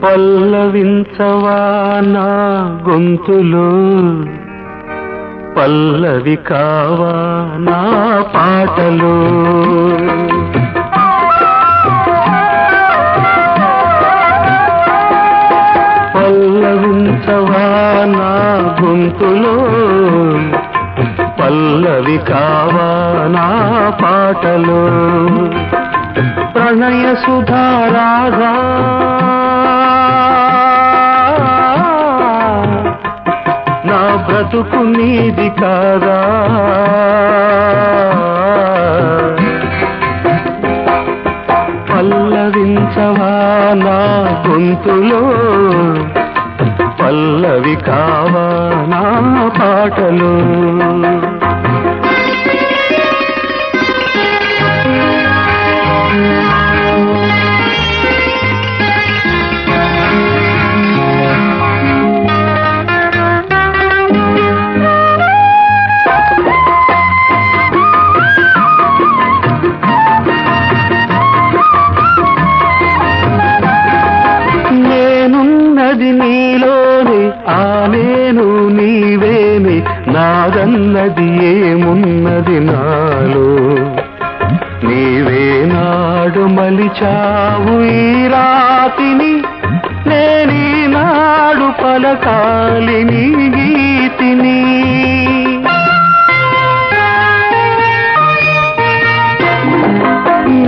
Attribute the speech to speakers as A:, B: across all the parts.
A: పల్లవించవా నా గొంతులో, పల్లవి కావా నా పాటలో. పల్లవించవా నా గొంతులో, పల్లవి కావా నా పాటలో. ప్రణయ సుధారాగా నా బ్రతుకు నీది కాదా. పల్లవించవా నా గొంతులో, పల్లవి కావా నా పాటలో. నేనున్నది నీలోనే, ఆ నేను నీవేనే, నాదన్నది ఏమున్నది నాలో. నీవే నాడు మలిచావు ఈ రాతిని, నేనీనాడు పలకాలి నీ గీతిని.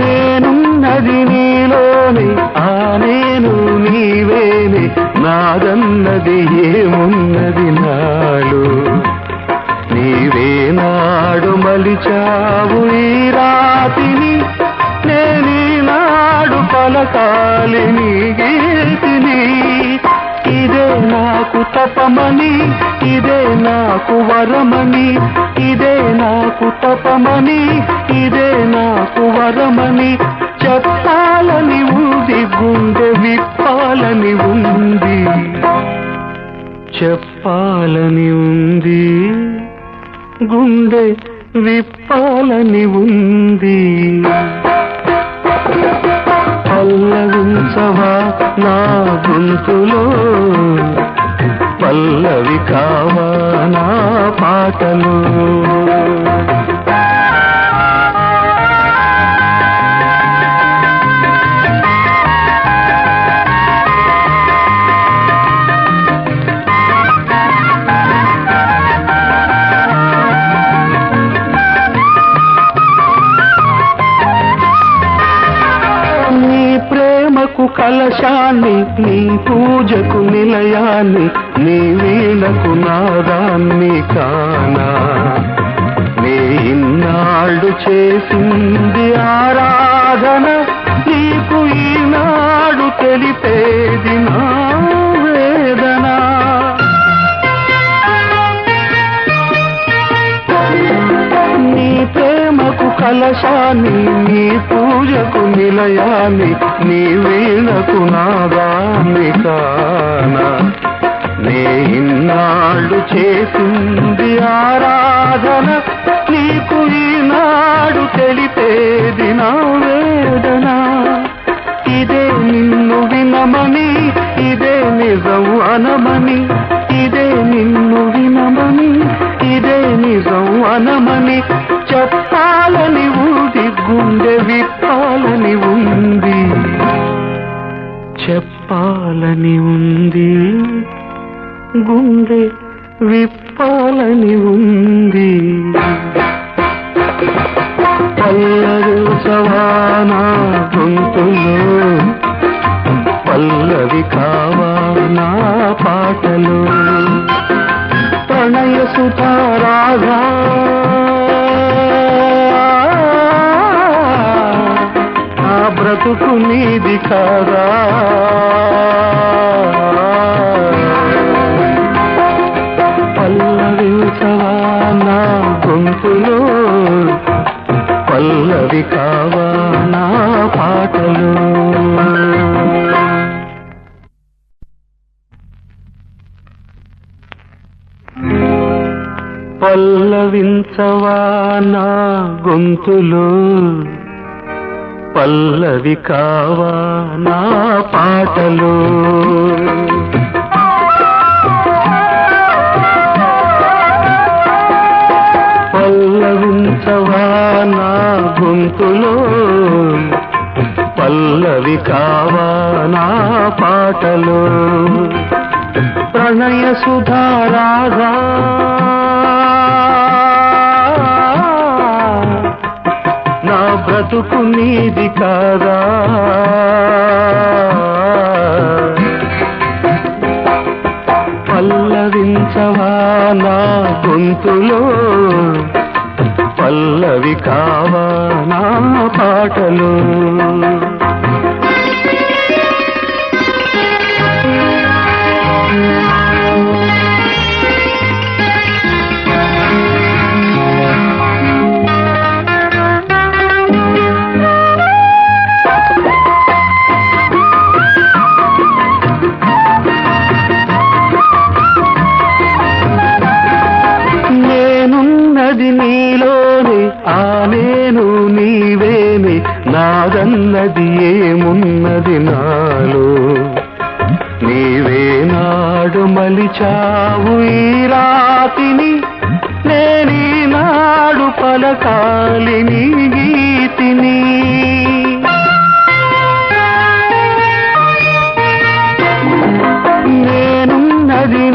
A: నేనున్నది నీలోనే, ఆ నేను నీవేనే, నాదన్నది ఏమున్నది నాలో. నీవే నాడు మలిచావు ఈ రాతిని, నేనీనాడు పలకాలి నీ గీతిని. ఇదే నాకు తపమని, ఇదే నాకు వరమని, ఇదే నాకు తపమని, ఇదే నాకు వరమని చెప్పాలని ఉంది, గుండె విప్పాలని ఉంది, చెప్పాలని ఉంది, గుండె విప్పాలని ఉంది. పల్లవించవా నా గొంతులో, పల్లవి కావా నా పాటలో. కలశాన్ని, నీ పూజకు నిలయాన్ని, నీ వీణకు నాదాన్ని కానా. నీ ఇన్నాళ్ళు చేసింది ఆరాధన, నీకు ఈనాడు తెలిపేది నా వేదన. నీ ప్రేమకు కలశాన్ని, నీ పూజకు నిలయాన్ని, నీ వీణకు నాదాన్ని కానా. నే ఇన్నాళ్ళు చేసింది ఆరాధన, నీకు ఈనాడు తెలిపేది నా వేదన. ఇదే నిన్ను వినమని, ఇదే నిజం అనమని, ఇదే నిన్ను వినమని, ఇదే నిజం అనమని చెప్పాలని ఉంది, గుండె విప్పాలని ఉంది, చెప్పాలని ఉంది, గుండె విప్పాలని ఉంది. పల్లవించవా నా గొంతులో, పల్లవి కావా నా పాటలో. ప్రణయ సుధారాగా నా బ్రతుకు నీది కాదా. పల్లవించవా నా గొంతులో, పల్లవి కావా నా పాటలో. పల్లవించవా నా గొంతులో, పల్లవి కావా నా పాటలు పల్లవించవా నా గొంతులో పల్లవి కావా నా పాటలు ప్రణయ సుధారాధా నా బ్రతుకు నీది కాదా పల్లవించవా నా గొంతులో పల్లవి కావా నా పాటలు నేనున్నది నీలోని ఆ నేను నీవేని నాదన్నది ఏమున్నది నాలో నీవే నాడు మలిచావు ఈ రాతిని నేనీ నాడు పలకాలి నీ గీతిని నేనున్నది